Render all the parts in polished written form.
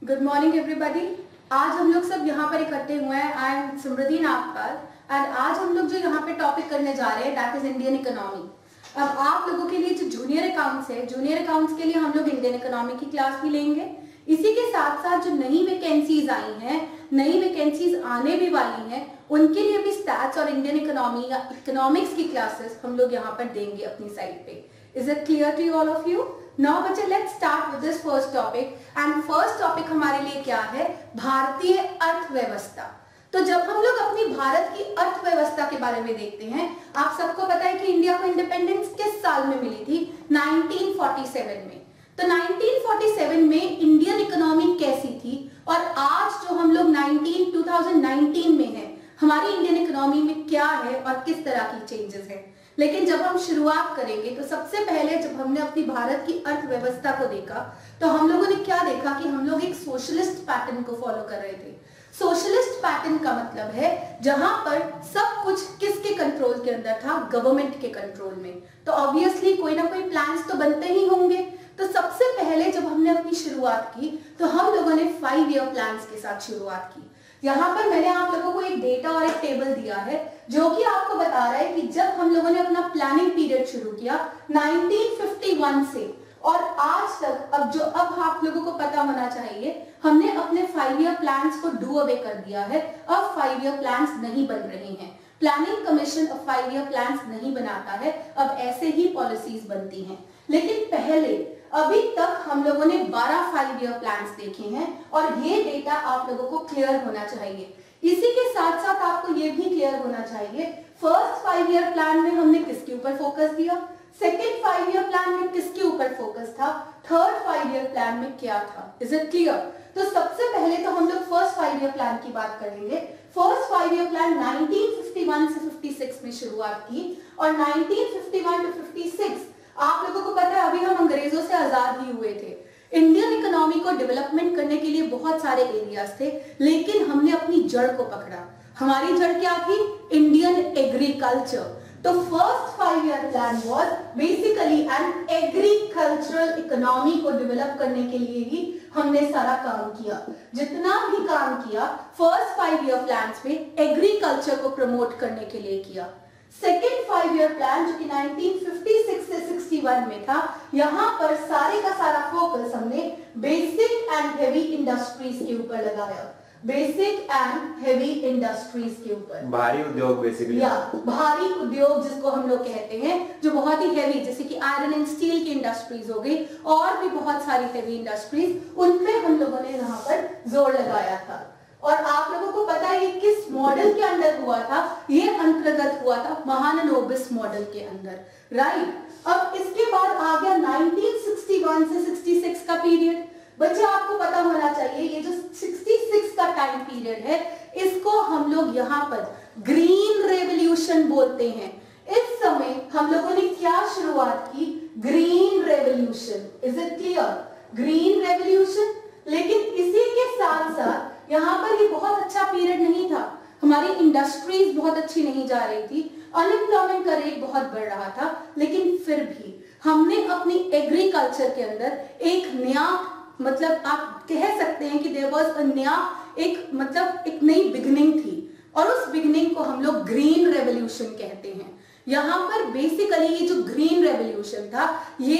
Good morning everybody. आज हम लोग सब यहाँ पर इकट्ठे हुए हैं। I am Samriddhi Nagpal and आज हम लोग जो यहाँ पे टॉपिक करने जा रहे हैं दैट इज इंडियन इकोनॉमी। अब आप लोगों के लिए जो जूनियर अकाउंट्स है, जूनियर अकाउंट्स के लिए हम लोग इंडियन इकोनॉमी की क्लास भी लेंगे। इसी के साथ साथ जो नई वैकेंसीज आई हैं, नई वैकेंसीज आने भी वाली हैं, उनके लिए भी स्टैट्स और इंडियन इकोनॉमी या इकोनॉमिक्स की क्लासेस हम लोग यहाँ पर देंगे अपनी साइड पे। Is it clear to all of you? Now बच्चे let's start with this first topic. And first topic हमारे लिए क्या है? भारतीय अर्थव्यवस्था। तो जब हम लोग अपनी भारत की अर्थव्यवस्था के बारे में देखते हैं, आप सबको पता है कि इंडिया को इंडिपेंडेंस किस साल में मिली थी? 1947 में। तो 1947 में इंडियन इकोनॉमी कैसी थी और आज जो हम लोग 2019 में है, हमारी इंडियन इकोनॉमी में क्या है और किस तरह की चेंजेस है। लेकिन जब हम शुरुआत करेंगे तो सबसे पहले जब हमने अपनी भारत की अर्थव्यवस्था को देखा तो हम लोगों ने क्या देखा कि हम लोग एक सोशलिस्ट पैटर्न को फॉलो कर रहे थे। सोशलिस्ट पैटर्न का मतलब है जहां पर सब कुछ किसके कंट्रोल के अंदर था? गवर्नमेंट के कंट्रोल में। तो ऑब्वियसली कोई ना कोई प्लान्स तो बनते ही होंगे। तो सबसे पहले जब हमने अपनी शुरुआत की तो हम लोगों ने 5 ईयर प्लान्स के साथ शुरुआत की। यहाँ पर मैंने आप लोगों को एक डेटा और एक टेबल दिया है जो कि आपको बता रहा है कि जब हम लोगों ने अपना प्लानिंग पीरियड शुरू किया 1951 से और आज तक, अब आप लोगों को पता होना चाहिए, हमने अपने 5 ईयर प्लान्स को डू अवे कर दिया है। अब 5 ईयर प्लान्स नहीं बन रहे हैं। प्लानिंग कमीशन अब 5 ईयर प्लान्स नहीं बनाता है, अब ऐसे ही पॉलिसीज बनती हैं। लेकिन पहले अभी तक हम लोगों ने 12 5 ईयर प्लान्स देखे हैं और ये डेटा आप लोगों को क्लियर होना चाहिए। इसी के साथ साथ आपको ये भी क्लियर होना चाहिए फर्स्ट 5 ईयर प्लान में हमने किसके ऊपर फोकस दिया, सेकेंड 5 ईयर प्लान में किसके ऊपर फोकस था, थर्ड 5 ईयर प्लान में क्या था। Is it clear? तो सबसे पहले तो हम लोग फर्स्ट 5 ईयर प्लान की बात कर लेंगे। फर्स्ट 5 ईयर प्लान 1951 से 56 में शुरुआत की और 1951 to 56 आप लोगों को पता है अभी हम अंग्रेजों से आजाद ही हुए थे। इंडियन इकोनॉमी को डेवलपमेंट करने के लिए बहुत सारे एरियाज थे, लेकिन हमने अपनी जड़ को पकड़ा। हमारी जड़ क्या थी? Indian agriculture. तो first 5 year plan was basically an agricultural economy को डेवलप करने के लिए ही हमने सारा काम किया। जितना भी काम किया फर्स्ट 5 ईयर प्लान में एग्रीकल्चर को प्रमोट करने के लिए किया। सेकेंड 5 ईयर प्लान जो कि 1956 से 61 में था, यहां पर सारे का सारा फोकस हमने बेसिक एंड हेवी इंडस्ट्रीज के ऊपर लगाया। बेसिक एंड हेवी इंडस्ट्रीज के ऊपर, भारी उद्योग बेसिकली, या भारी उद्योग जिसको हम लोग कहते हैं, जो बहुत ही हेवी, जैसे कि आयरन एंड स्टील की इंडस्ट्रीज हो गई और भी बहुत सारी हेवी इंडस्ट्रीज, उन पे हम लोगों ने यहाँ पर जोर लगाया था। और आप लोगों को पता है ये किस मॉडल के अंदर हुआ था? ये अंतर्गत हुआ था महालनोबिस मॉडल के अंदर, राइट। अब इसके बाद आ गया 1961 से 66 का पीरियड। बच्चे आपको पता होना चाहिए ये जो 66 का टाइम पीरियड है, इसको हम लोग यहाँ पर ग्रीन रेवोल्यूशन बोलते हैं। इस समय हम लोगों ने क्या शुरुआत की? Green revolution. Is it clear? Green revolution. लेकिन इसी के साथ साथ यहाँ पर ये बहुत अच्छा पीरियड नहीं था। हमारी इंडस्ट्रीज बहुत अच्छी नहीं जा रही थी, अनएम्प्लॉयमेंट का रेट बहुत बढ़ रहा था, लेकिन फिर भी हमने अपनी एग्रीकल्चर के अंदर एक नया, मतलब आप कह सकते हैं कि देयर वाज अ नया, एक नई बिगनिंग थी और उस बिगनिंग को हम लोग ग्रीन रेवोल्यूशन कहते हैं। यहाँ पर बेसिकली ये जो ग्रीन रेवोल्यूशन था ये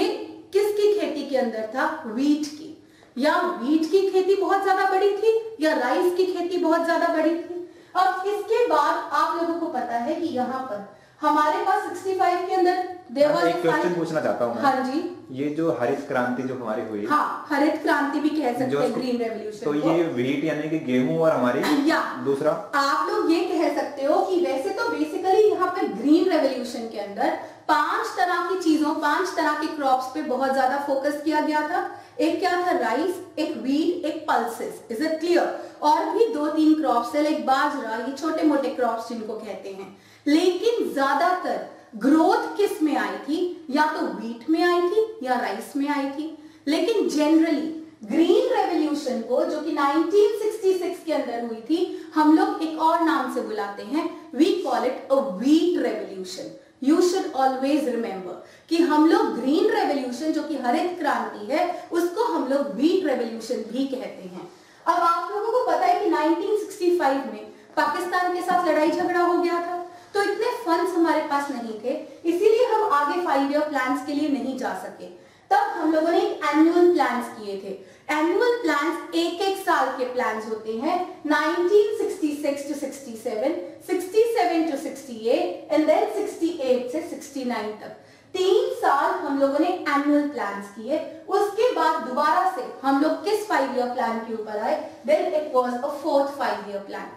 किसकी खेती के अंदर था? व्हीट की। या व्हीट की खेती बहुत ज्यादा बड़ी थी या राइस की खेती बहुत ज्यादा बड़ी थी। अब इसके बाद आप लोगों को पता है कि यहाँ पर हमारे पास 65 के अंदर एक क्वेश्चन पूछना चाहता हूँ। हाँ जी। ये जो हरित क्रांति जो हमारी हुई, हाँ, हरित क्रांति भी कह सकते हैं ग्रीन रेवोल्यूशन। तो ये व्हीट यानी कि गेहूं और हमारी या दूसरा आप लोग ये कह सकते हो कि वैसे तो बेसिकली यहाँ पर ग्रीन रेवोल्यूशन के अंदर 5 तरह की चीजों, 5 तरह के क्रॉप्स पे बहुत ज्यादा फोकस किया गया था। एक क्या था? राइस, एक व्हीट, एक पल्सेस। Is it clear? और भी 2-3 क्रॉप्स है, लाइक बाजरा, ये छोटे मोटे क्रॉप्स जिनको कहते हैं। लेकिन ज्यादातर ग्रोथ किस में आई थी? या तो व्हीट में आई थी या राइस में आई थी। लेकिन जनरली ग्रीन रेवोल्यूशन को, जो कि 1966 के अंदर हुई थी, हम लोग एक और नाम से बुलाते हैं, we call it a wheat revolution. You should always remember कि हम लोग ग्रीन रेवोल्यूशन जो कि हरित क्रांति है उसको हम लोग व्हीट रेवोल्यूशन भी कहते हैं। अब आप लोगों को पता है कि 1965 में पाकिस्तान के साथ लड़ाई झगड़ा हो गया था, तो इतने फंड्स हमारे पास नहीं थे, इसीलिए हम आगे 5 ईयर प्लान्स के लिए नहीं जा सके। तब हम लोगों ने एनुअल प्लान्स किए थे। एनुअल प्लान्स एक एक साल के प्लान्स होते हैं, 1966 to 67, 67 to 68 एंड देन 68 से 69 तक 3 साल हम लोगों ने एनुअल प्लान्स किए। उसके बाद दोबारा से हम लोग किस 5 ईयर प्लान के ऊपर आए? Then it was a 4th 5 year plan.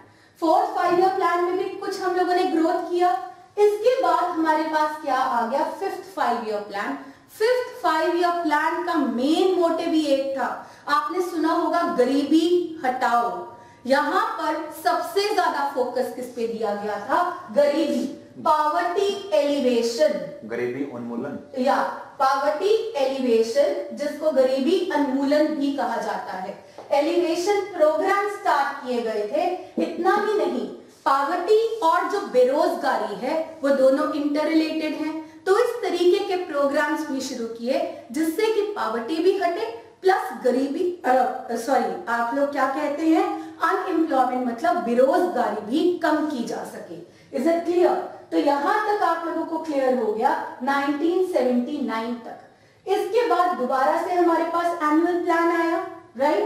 4th 5 year plan में भी कुछ हम लोगों ने ग्रोथ किया। इसके बाद हमारे पास क्या आ गया? 5th 5 year plan. 5th 5 year plan का मेन मोटिव ही एक था, आपने सुना होगा, गरीबी हटाओ। यहां पर सबसे ज्यादा फोकस किस पे दिया गया था? गरीबी, पॉवर्टी एलिवेशन, गरीबी उन्मूलन या पॉवर्टी एलिवेशन, जिसको गरीबी उन्मूलन भी कहा जाता है। एलिवेशन प्रोग्राम स्टार्ट किए गए थे। इतना ही नहीं, पॉवर्टी और जो बेरोजगारी है वो दोनों इंटर रिलेटेड हैं, तो इस तरीके के प्रोग्राम्स भी शुरू किए जिससे कि पॉवर्टी भी हटे प्लस गरीबी आप लोग क्या कहते हैं, अनएम्प्लॉयमेंट मतलब बेरोजगारी भी कम की जा सके। Is it clear? तो यहां तक आप लोगों को क्लियर हो गया 1979 तक। इसके बाद दोबारा से हमारे पास एनुअल प्लान आया, राइट?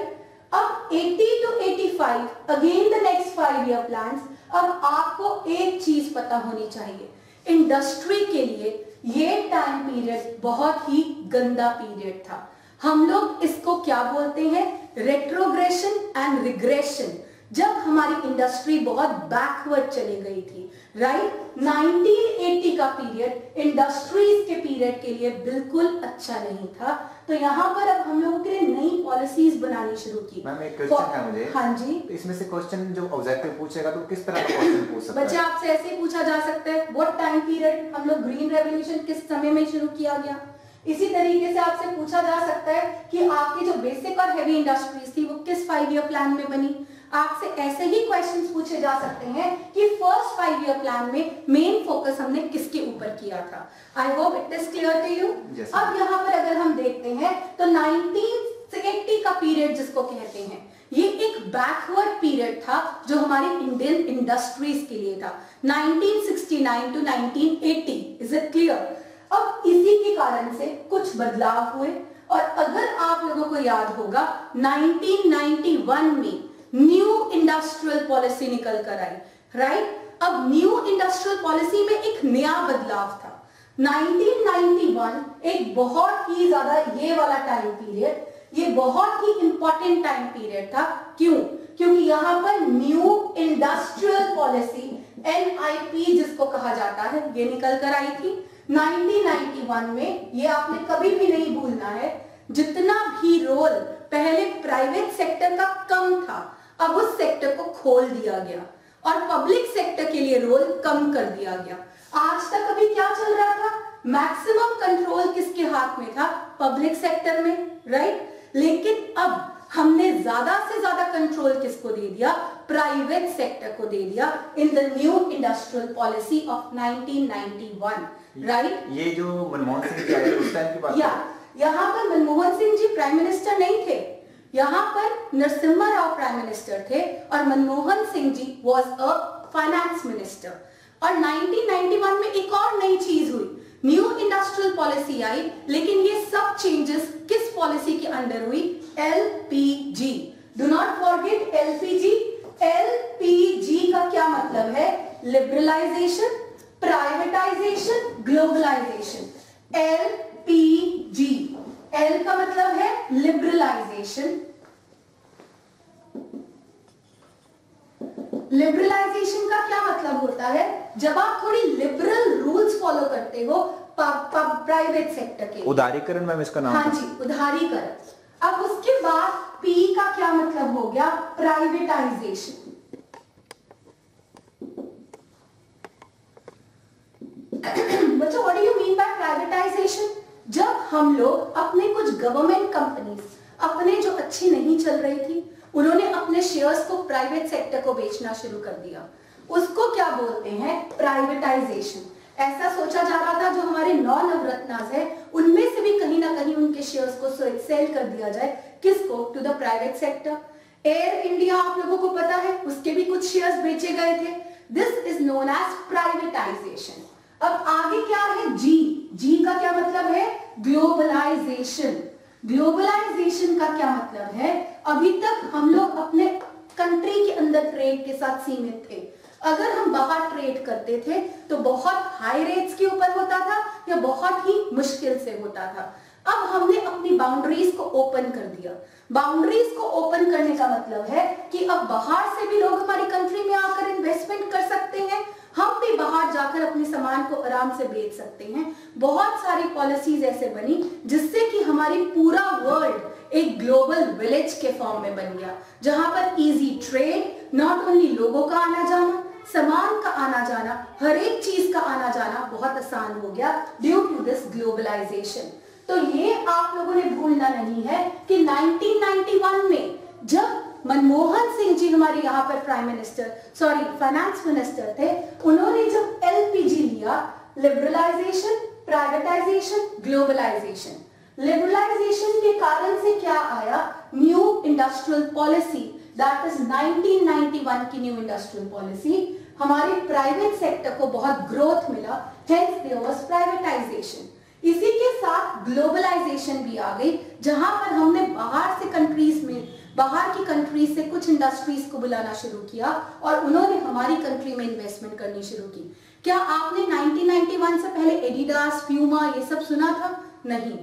अब 80 to 85 again the next 5 year plans. अब आपको एक चीज पता होनी चाहिए, इंडस्ट्री के लिए ये टाइम पीरियड बहुत ही गंदा पीरियड था। हम लोग इसको क्या बोलते हैं? Retrogression and regression. जब हमारी इंडस्ट्री बहुत बैकवर्ड चली गई थी, राइट? 1980 का पीरियड इंडस्ट्रीज के पीरियड के लिए बिल्कुल अच्छा नहीं था। तो यहाँ पर अब हम लोगों के लिए नई पॉलिसीज बनानी शुरू की। मैम एक क्वेश्चन है मुझे। हाँ जी। तो इसमें से क्वेश्चन जो ऑब्जेक्टिव पूछेगा तो किस तरह का क्वेश्चन पूछ सकता है? बच्चे आपसे ऐसे ही पूछा जा सकता है, व्हाट टाइम पीरियड, हम लोग ग्रीन रेवोल्यूशन किस समय में शुरू किया गया। इसी तरीके से आपसे पूछा जा सकता है कि आपकी जो बेसिक और हेवी इंडस्ट्रीज थी वो किस 5 ईयर प्लान में बनी। आपसे ऐसे ही क्वेश्चंस पूछे जा सकते हैं कि फर्स्ट 5 ईयर प्लान में मेन फोकस हमने किसके ऊपर किया था। I hope it is clear to you. अब यहाँ पर अगर हम देखते हैं तो 1980 का पीरियड जिसको कहते हैं, ये एक बैकवर्ड पीरियड था जो हमारी इंडियन इंडस्ट्रीज के लिए था, 1969 to 1980। Is it clear? अब इसी के कारण से कुछ बदलाव हुए, और अगर आप लोगों को याद होगा 1991 में न्यू इंडस्ट्रियल पॉलिसी निकल कर आई, राइट? अब न्यू इंडस्ट्रियल पॉलिसी में एक नया बदलाव था। 1991 एक बहुत ही ज्यादा, ये वाला टाइम पीरियड ये बहुत ही इंपॉर्टेंट टाइम पीरियड था। क्यों? क्योंकि यहाँ पर न्यू इंडस्ट्रियल पॉलिसी NIP जिसको कहा जाता है, ये निकल कर आई थी 1991 में। ये आपने कभी भी नहीं भूलना है, जितना भी रोल पहले प्राइवेट सेक्टर का कम था, अब उस सेक्टर को खोल दिया गया और पब्लिक सेक्टर के लिए रोल कम कर दिया गया। आज तक अभी क्या चल रहा था? मैक्सिमम कंट्रोल किसके हाथ में था? पब्लिक सेक्टर में, राइट? लेकिन अब हमने ज्यादा से ज्यादा कंट्रोल किसको दे दिया? प्राइवेट सेक्टर को दे दिया in the new industrial policy of 1991, right? ये जो मनमोहन सिंह जी आए उस टाइम की बात है। यहाँ पर मनमोहन सिंह जी प्राइम मिनिस्टर नहीं थे, यहाँ पर नरसिम्हा राव प्राइम मिनिस्टर थे और Manmohan Singh ji was a finance minister. और 1991 में एक और नई चीज हुई, न्यू इंडस्ट्रियल पॉलिसी आई, लेकिन ये सब चेंजेस किस पॉलिसी के अंडर हुई? LPG। Do not forget LPG। LPG का क्या मतलब है? Liberalisation, privatisation, globalisation. LPG, L का मतलब है लिबरलाइजेशन। लिबरलाइजेशन का क्या मतलब होता है? जब आप थोड़ी लिबरल रूल्स फॉलो करते हो प्राइवेट सेक्टर के। उदारीकरण मैम इसका नाम। हाँ जी, उदारीकरण। अब उसके बाद P का क्या मतलब हो गया? प्राइवेटाइजेशन। बच्चों, what do you mean by privatisation? जब हम लोग अपने कुछ गवर्नमेंट कंपनीज अपने जो अच्छी नहीं चल रही थी, उन्होंने अपने शेयर्स को प्राइवेट सेक्टर को बेचना शुरू कर दिया, उसको क्या बोलते हैं? प्राइवेटाइजेशन। ऐसा सोचा जा रहा था जो हमारे 9 नवरत्नास है उनमें से भी कहीं ना कहीं उनके शेयर्स को सेल कर दिया जाए, किसको? To the private sector. Air India आप लोगों को पता है उसके भी कुछ शेयर्स बेचे गए थे। This is known as privatisation. अब आगे क्या है? जी का क्या मतलब है? ग्लोबलाइजेशन। ग्लोबलाइजेशन का क्या मतलब है? अभी तक हम लोग अपने कंट्री के अंदर ट्रेड के साथ सीमित थे। अगर हम बाहर ट्रेड करते थे तो बहुत हाई रेट्स के ऊपर होता था या बहुत ही मुश्किल से होता था। अब हमने अपनी बाउंड्रीज को ओपन कर दिया। बाउंड्रीज को ओपन करने का मतलब है कि अब बाहर से भी लोग हमारी कंट्री में आकर इन्वेस्टमेंट कर सकते हैं, हम भी बाहर जाकर अपने सामान को आराम से बेच सकते हैं। बहुत सारी पॉलिसीज ऐसे बनी जिससे कि हमारी पूरा वर्ल्ड एक ग्लोबल विलेज के फॉर्म में बन गया, जहां पर इजी ट्रेड, नॉट ओनली लोगों का आना जाना, सामान का आना जाना, हर एक चीज का आना जाना बहुत आसान हो गया ड्यू टू दिस ग्लोबलाइजेशन। तो ये आप लोगों ने भूलना नहीं है कि 1991 में जब मनमोहन सिंह जी हमारे यहाँ पर फाइनेंस मिनिस्टर थे, उन्होंने जब एलपीजी लिया, लिबरलाइजेशन, प्राइवेटाइजेशन, ग्लोबलाइजेशन। लिबरलाइजेशन के कारण से क्या आया? New industrial policy, that is 1991 की न्यू इंडस्ट्रियल पॉलिसी। हमारे प्राइवेट सेक्टर को बहुत ग्रोथ मिला, हेंस देयर वाज प्राइवेटाइजेशन। इसी के साथ ग्लोबलाइजेशन भी आ गई, जहां पर हमने बाहर की कंट्रीज से कुछ इंडस्ट्रीज को बुलाना शुरू किया और उन्होंने हमारी कंट्री में इन्वेस्टमेंट करनी शुरू की। क्या आपने 1991 से पहले एडिडास, प्यूमा ये सब सुना था? नहीं।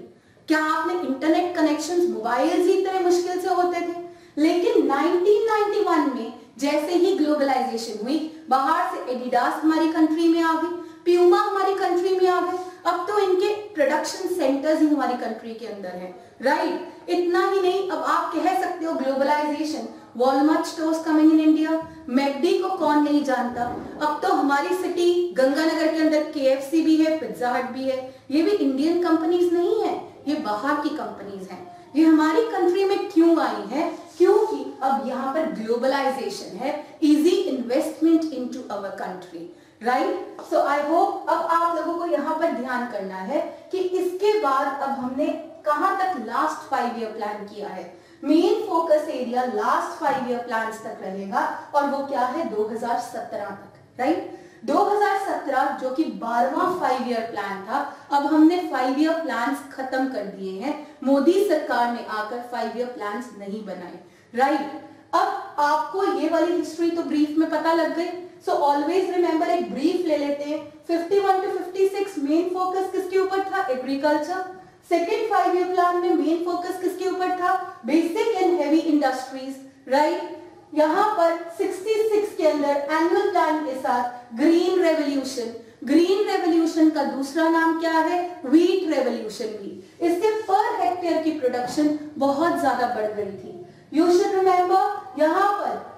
क्या आपने इंटरनेट कनेक्शंस, मोबाइल्स ही इतने मुश्किल से होते थे? लेकिन 1991 में जैसे ही ग्लोबलाइजेशन हुई, बाहर से एडिडास हमारी कंट्री में आ गई, प्यूमा हमारी कंट्री में आ गए, अब तो इनके प्रोडक्शन सेंटर्स ही हमारी कंट्री के अंदर हैं, राइट? इतना ही नहीं, अब आप कह सकते हो globalisation, Walmart stores coming in India, McD को कौन नहीं जानता। अब तो हमारी सिटी गंगानगर के अंदर केएफसी भी है, पिज्जा हट भी है। ये भी इंडियन कंपनीज नहीं है, ये बाहर की कंपनीज हैं। ये हमारी कंट्री में क्यों आई है? क्योंकि अब यहाँ पर ग्लोबलाइजेशन है, easy investment into our country, right? So I hope अब आप लोगों को यहाँ पर ध्यान करना है कि इसके बाद अब हमने कहां तक लास्ट 5 ईयर प्लान किया है। Main focus area last 5 year plan तक रहेगा और वो क्या है? 2017 तक, राइट? 2017 जो कि 12वां 5 ईयर प्लान था, अब हमने 5 ईयर प्लान खत्म कर दिए हैं। मोदी सरकार ने आकर 5 ईयर प्लान नहीं बनाए, राइट? अब आपको ये वाली हिस्ट्री तो ब्रीफ में पता लग गई, सो ऑलवेज रिमेंबर, एक ब्रीफ ले लेते हैं। 51 to 56 मेन फोकस किसके ऊपर था? एग्रीकल्चर। सेकेंड 5 ईयर प्लान में मेन फोकस किसके ऊपर था? Basic and heavy industries, right? यहाँ पर 66 के अंदर एनुअल प्लान के साथ ग्रीन रेवोल्यूशन। ग्रीन रेवोल्यूशन का दूसरा नाम क्या है? व्हीट रेवोल्यूशन भी। इससे पर हेक्टेयर की प्रोडक्शन बहुत ज्यादा बढ़ गई थी। यू शुड रिमेंबर, यहाँ पर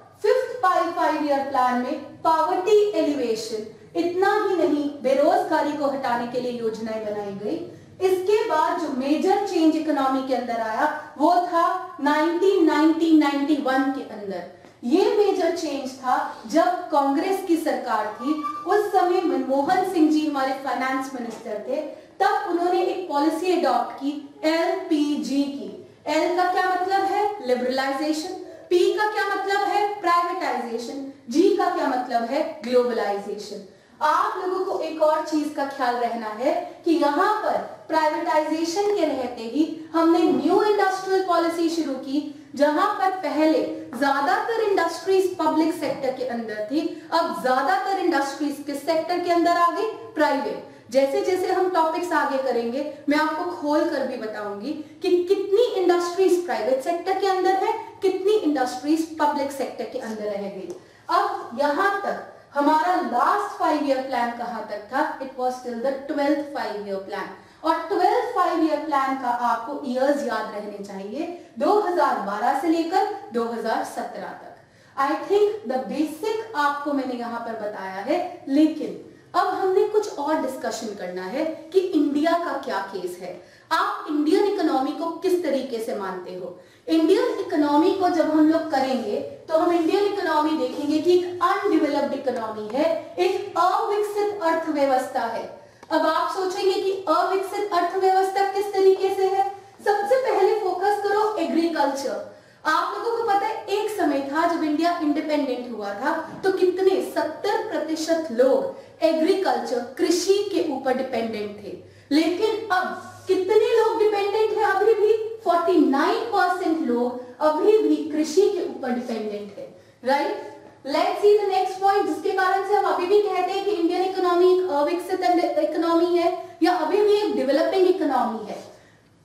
5 ईयर प्लान में पॉवर्टी एलिवेशन, इतना ही नहीं, बेरोजगारी को हटाने के लिए योजनाएं बनाई गई। इसके बाद जो मेजर चेंज इकोनॉमी के अंदर आया वो था 1991 के अंदर। ये मेजर चेंज था जब कांग्रेस की सरकार थी, उस समय मनमोहन सिंह जी हमारे फाइनेंस मिनिस्टर थे, तब उन्होंने एक पॉलिसी अडॉप्ट की एलपीजी की। एल का क्या मतलब है? लिबरलाइजेशन। पी का क्या मतलब है? प्राइवेटाइजेशन। जी का क्या मतलब है? ग्लोबलाइजेशन। आप लोगों को एक और चीज का ख्याल रहना है कि यहाँ पर प्राइवेटाइजेशन के रहते ही हमने न्यू इंडस्ट्रियल पॉलिसी शुरू की, जहां पर पहले ज्यादातर इंडस्ट्रीज पब्लिक सेक्टर के अंदर थी, अब ज्यादातर इंडस्ट्रीज किस सेक्टर के अंदर आ गई? प्राइवेट। जैसे जैसे हम टॉपिक्स आगे करेंगे मैं आपको खोल कर भी बताऊंगी कि कितनी इंडस्ट्रीज प्राइवेट सेक्टर के अंदर है, कितनी इंडस्ट्रीज पब्लिक सेक्टर के अंदर रह गई। अब यहां तक हमारा लास्ट 5 ईयर प्लान कहां तक था? It was till the 12th 5 year plan. और 12th 5 ईयर प्लान का आपको ईयर्स याद रहने चाहिए, 2012 से लेकर 2017 तक। आई थिंक द बेसिक आपको मैंने यहां पर बताया है, लेकिन अब हमने कुछ और डिस्कशन करना है कि इंडिया का क्या केस है। आप इंडियन इकोनॉमी को किस तरीके से मानते हो? इंडियन इकोनॉमी को जब हम लोग करेंगे तो हम इंडियन इकोनॉमी देखेंगे कि एक अनडेवलप्ड इकोनॉमी है, एक अविकसित अर्थव्यवस्था है। अब आप सोचेंगे कि अविकसित अर्थव्यवस्था किस तरीके से है। सबसे पहले फोकस करो एग्रीकल्चर। आप लोगों को पता है एक समय था जब इंडिया इंडिपेंडेंट हुआ था तो कितने 70% लोग एग्रीकल्चर कृषि के ऊपर डिपेंडेंट थे, लेकिन अब कितने लोग डिपेंडेंट हैं? अभी भी 49% लोग अभी भी कृषि के ऊपर डिपेंडेंट है, right. Let's see the next point, जिसके कारण से हम अभी भी कहते हैं कि इंडियन इकोनॉमी एक अविकसित इकोनॉमी है या अभी भी एक डेवलपिंग इकोनॉमी है।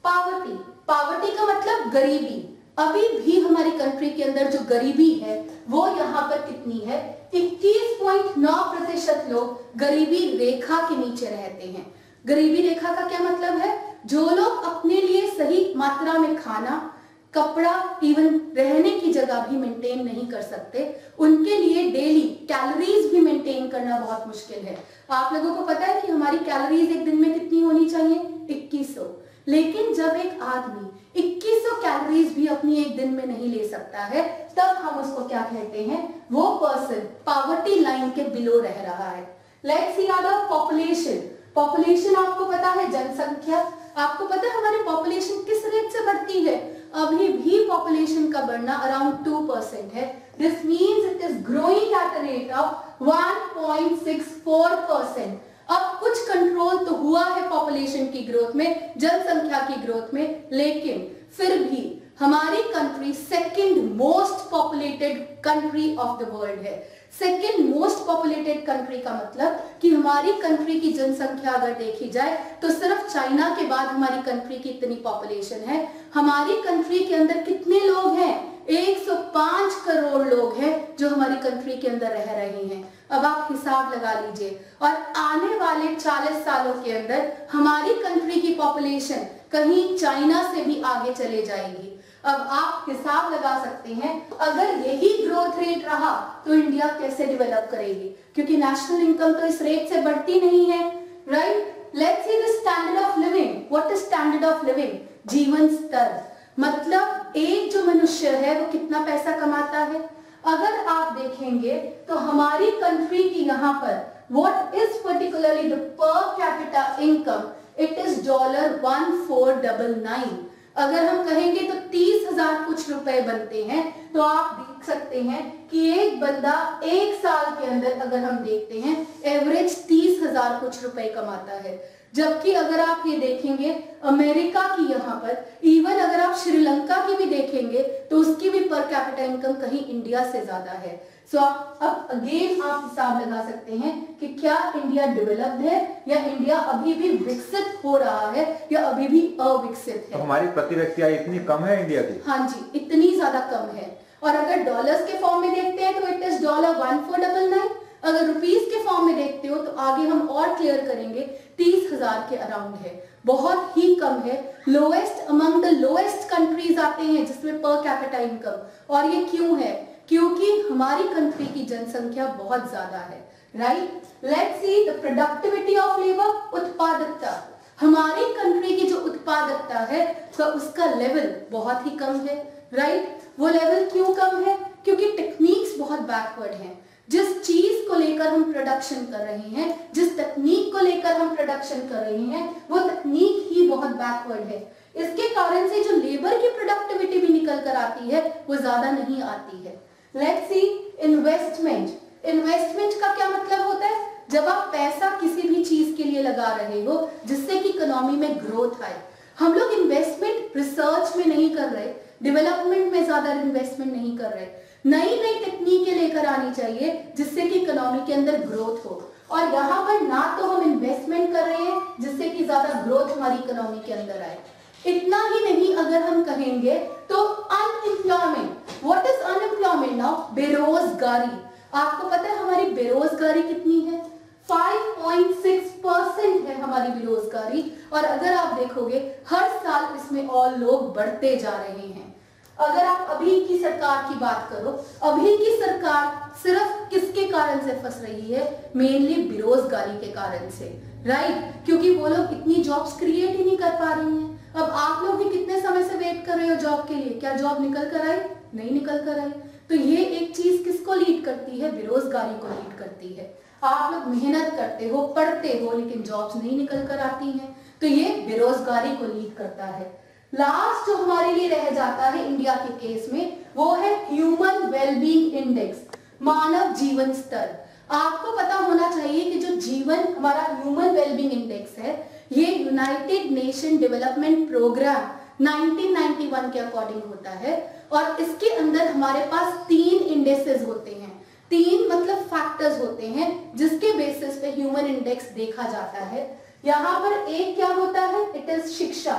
पावर्टी, पावर्टी का मतलब गरीबी। अभी भी हमारी कंट्री के अंदर जो गरीबी है वो यहाँ पर कितनी है? 21.9% लोग गरीबी रेखा के नीचे रहते हैं। गरीबी रेखा का क्या मतलब है? जो लोग अपने लिए सही मात्रा में खाना, कपड़ा, इवन रहने की जगह भी मेंटेन नहीं कर सकते, उनके लिए डेली कैलोरीज भी मेंटेन करना बहुत मुश्किल है। आप लोगों को पता है कि हमारी कैलोरीज एक दिन में कितनी होनी चाहिए? 2100। लेकिन जब एक आदमी 2100 कैलोरीज भी अपनी एक दिन में नहीं ले सकता है, तब हम उसको क्या कहते हैं? वो पर्सन पॉवर्टी लाइन के बिलो रह रहा है। Let's see other population. Population आपको पता है, जनसंख्या। आपको पता है हमारी पॉपुलेशन किस रेट से बढ़ती है? अभी भी पॉपुलेशन का बढ़ना अराउंड 2% है। This means it is growing at a rate of 1.64%। अब कुछ कंट्रोल तो हुआ है पॉपुलेशन की ग्रोथ में, जनसंख्या की ग्रोथ में, लेकिन फिर भी हमारी country second most populated country of the world है। सेकंड मोस्ट पॉपुलेटेड कंट्री का मतलब कि हमारी कंट्री की जनसंख्या अगर देखी जाए तो सिर्फ चाइना के बाद हमारी कंट्री की इतनी पॉपुलेशन है। हमारी कंट्री के अंदर कितने लोग हैं? 105 करोड़ लोग हैं जो हमारी कंट्री के अंदर रह रहे हैं। अब आप हिसाब लगा लीजिए, और आने वाले 40 सालों के अंदर हमारी कंट्री की पॉपुलेशन कहीं चाइना से भी आगे चले जाएगी। अब आप हिसाब लगा सकते हैं, अगर यही ग्रोथ रेट रहा तो इंडिया कैसे डेवलप करेगी, क्योंकि नेशनल इनकम तो इस रेट से बढ़ती नहीं है, right. Let's see the standard of living. What is standard of living? जीवन स्तर, मतलब एक जो मनुष्य है वो कितना पैसा कमाता है। अगर आप देखेंगे तो हमारी कंट्री की यहाँ पर what is particularly the per capita income, it is $1499। अगर हम कहेंगे तो 30,000 कुछ रुपए बनते हैं, तो आप देख सकते हैं कि एक बंदा एक साल के अंदर अगर हम देखते हैं एवरेज 30,000 कुछ रुपए कमाता है। जबकि अगर आप ये देखेंगे अमेरिका की यहाँ पर, इवन अगर आप श्रीलंका की भी देखेंगे तो उसकी भी पर कैपिटा इनकम कहीं इंडिया से ज्यादा है। सो अब अगेन आप हिसाब लगा सकते हैं कि क्या इंडिया डेवलप्ड है या इंडिया अभी भी विकसित हो रहा है या अभी भी अविकसित है। तो हमारी प्रति व्यक्ति आय इतनी कम है इंडिया की? हाँ जी, इतनी ज्यादा कम है। और अगर डॉलर्स के फॉर्म में देखते हैं तो इट इज $1499। अगर रुपीस के फॉर्म में देखते हो तो आगे हम और क्लियर करेंगे 30,000 के अराउंड है, बहुत ही कम है। Lowest among the lowest countries आते हैं जिसमें पर कैपिटा इनकम। और ये क्यों है? क्योंकि हमारी कंट्री की जनसंख्या बहुत ज्यादा है, right. Let's see the productivity of labour, उत्पादकता। हमारी कंट्री की जो उत्पादकता है तो उसका लेवल बहुत ही कम है, राइट। वो लेवल क्यों कम है? क्योंकि टेक्निक्स बहुत बैकवर्ड हैं। जिस चीज को लेकर हम प्रोडक्शन कर रहे हैं, जिस तकनीक को लेकर हम प्रोडक्शन कर रहे हैं, वो तकनीक ही बहुत बैकवर्ड है। इसके कारण से जो लेबर की प्रोडक्टिविटी भी निकल कर आती है वो ज्यादा नहीं आती है। Let's see investment. इन्वेस्टमेंट का क्या मतलब होता है? जब आप पैसा किसी भी चीज के लिए लगा रहे हो जिससे कि इकोनॉमी में ग्रोथ आए। हम लोग इन्वेस्टमेंट रिसर्च में नहीं कर रहे, डेवलपमेंट में ज्यादा इन्वेस्टमेंट नहीं कर रहे। नई नई टेक्निकें लेकर आनी चाहिए जिससे कि इकोनॉमी के अंदर ग्रोथ हो। और यहाँ पर ना तो हम इन्वेस्टमेंट कर रहे हैं जिससे कि ज्यादा ग्रोथ हमारी इकोनॉमी के अंदर आए। इतना ही नहीं, अगर हम कहेंगे तो unemployment. What is unemployment now? बेरोजगारी। आपको पता है हमारी बेरोजगारी कितनी है? 5.6% है हमारी बेरोजगारी। और अगर आप देखोगे हर साल इसमें और लोग बढ़ते जा रहे हैं। अगर आप अभी की सरकार की बात करो, अभी की सरकार सिर्फ किसके कारण से फंस रही है? मेनली बेरोजगारी के कारण से, राइट? क्योंकि वो लोग इतनी जॉब्स क्रिएट ही नहीं कर पा रही हैं। अब आप लोग भी कितने समय से वेट कर रहे हो जॉब के लिए, क्या जॉब निकल कर आई? नहीं निकल कर आई। तो ये एक चीज किसको लीड करती है? बेरोजगारी को लीड करती है। आप लोग मेहनत करते हो, पढ़ते हो, लेकिन जॉब्स नहीं निकल कर आती हैं, तो ये बेरोजगारी को लीड करता है। लास्ट जो हमारे लिए रह जाता है इंडिया के केस में, वो है ह्यूमन वेलबींग इंडेक्स, मानव जीवन स्तर। आपको पता होना चाहिए कि जो जीवन हमारा ह्यूमन वेलबींग इंडेक्स है, ये यूनाइटेड नेशन डेवलपमेंट प्रोग्राम 1991 के अकॉर्डिंग होता है, और इसके अंदर हमारे पास 3 इंडेक्सेस होते हैं। 3 मतलब फैक्टर्स होते हैं जिसके बेसिस पे ह्यूमन इंडेक्स देखा जाता है। यहाँ पर एक क्या होता है? इट इज शिक्षा,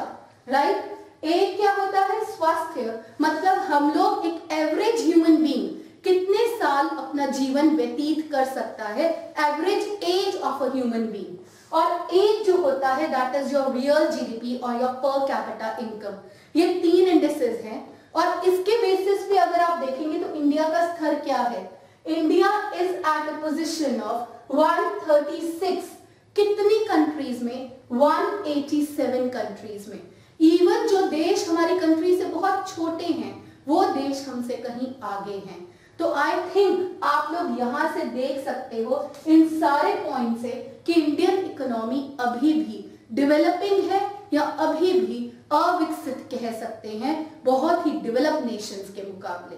राइट? एक क्या होता है? स्वास्थ्य, मतलब हम लोग एक एवरेज ह्यूमन बीइंग कितने साल अपना जीवन व्यतीत कर सकता है, average age of a human being. और एक जो होता है that is your real GDP और योर पर कैपिटा इनकम। ये 3 इंडेक्सेस हैं, और इसके बेसिस पे अगर आप देखेंगे तो इंडिया का स्तर क्या है? India is at a position of 136। कितनी कंट्रीज में? 187 कंट्रीज में। इवन जो देश हमारी कंट्री से बहुत छोटे हैं, वो देश हमसे कहीं आगे हैं। तो आई थिंक आप लोग यहां से देख सकते हो इन सारे पॉइंट से कि इंडियन इकोनॉमी अभी भी डेवलपिंग है या अभी भी अविकसित कह सकते हैं, बहुत ही डेवलप नेशंस के मुकाबले।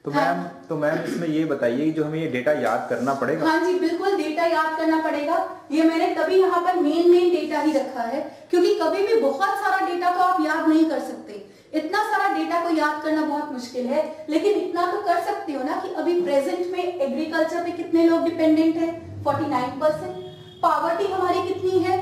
तो मैम इसमें ये बताइए, जो हमें ये डेटा याद करना पड़ेगा? हाँ जी, बिल्कुल डेटा याद करना पड़ेगा। ये मैंने तभी यहाँ पर मेन डेटा ही रखा है, क्योंकि कभी भी बहुत सारा डेटा को आप याद नहीं कर सकते। इतना सारा डेटा को याद करना बहुत मुश्किल है, लेकिन इतना तो कर सकते हो ना कि अभी प्रेजेंट में एग्रीकल्चर पे कितने लोग डिपेंडेंट है? 49%। पावर्टी हमारी कितनी है?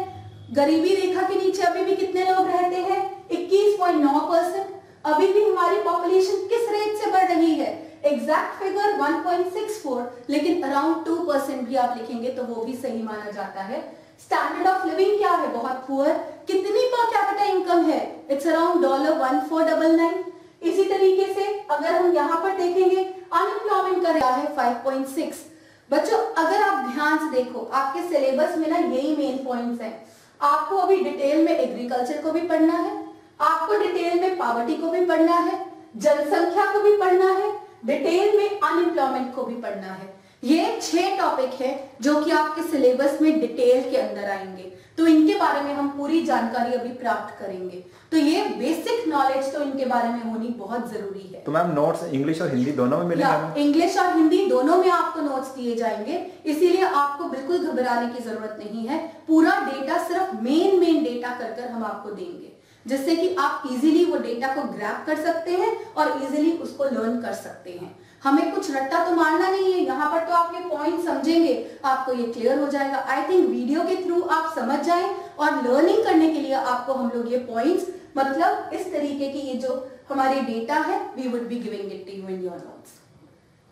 गरीबी रेखा के नीचे अभी भी कितने लोग रहते हैं? 21.9%। अभी भी हमारी पॉपुलेशन किस रेट से बढ़ रही है? एग्जैक्ट फिगर 1.64, लेकिन अराउंड 2% भी आप लिखेंगे तो वो भी सही माना जाता है। स्टैंडर्ड ऑफ लिविंग क्या है? बहुत पुअर। कितनी पर कैपिटा इनकम है? It's around $1499। इसी तरीके से अगर हम यहाँ पर देखेंगे अनएम्प्लॉयमेंट का रेट है 5.6। बच्चों अगर आप ध्यान से देखो, आपके सिलेबस में ना यही मेन पॉइंट्स हैं। आपको अभी डिटेल में एग्रीकल्चर को भी पढ़ना है, आपको डिटेल में पॉवर्टी को भी पढ़ना है, जनसंख्या को भी पढ़ना है, डिटेल में अनएम्प्लॉयमेंट को भी पढ़ना है। ये 6 टॉपिक है जो कि आपके सिलेबस में डिटेल के अंदर आएंगे, तो इनके बारे में हम पूरी जानकारी अभी प्राप्त करेंगे। तो ये बेसिक नॉलेज तो इनके बारे में होनी बहुत जरूरी है। तो मैम नोट्स इंग्लिश और हिंदी दोनों में मिलेंगे? इंग्लिश और हिंदी दोनों में आपको नोट्स दिए जाएंगे, इसीलिए आपको बिल्कुल घबराने की जरूरत नहीं है। पूरा डेटा सिर्फ मेन डेटा कर हम आपको देंगे, जिससे कि आप इजीली वो डेटा को ग्रैब कर सकते हैं और इजीली उसको लर्न कर सकते हैं। हमें कुछ रट्टा तो मारना नहीं है, यहाँ पर तो आप ये पॉइंट समझेंगे, आपको ये क्लियर हो जाएगा। आई थिंक वीडियो के थ्रू आप समझ जाएं, और लर्निंग करने के लिए आपको हम लोग ये पॉइंट्स, मतलब इस तरीके की ये जो हमारे डेटा है, we would be giving it to you in your notes.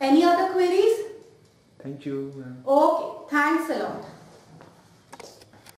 Any other queries? Thank you. Okay, thanks a lot.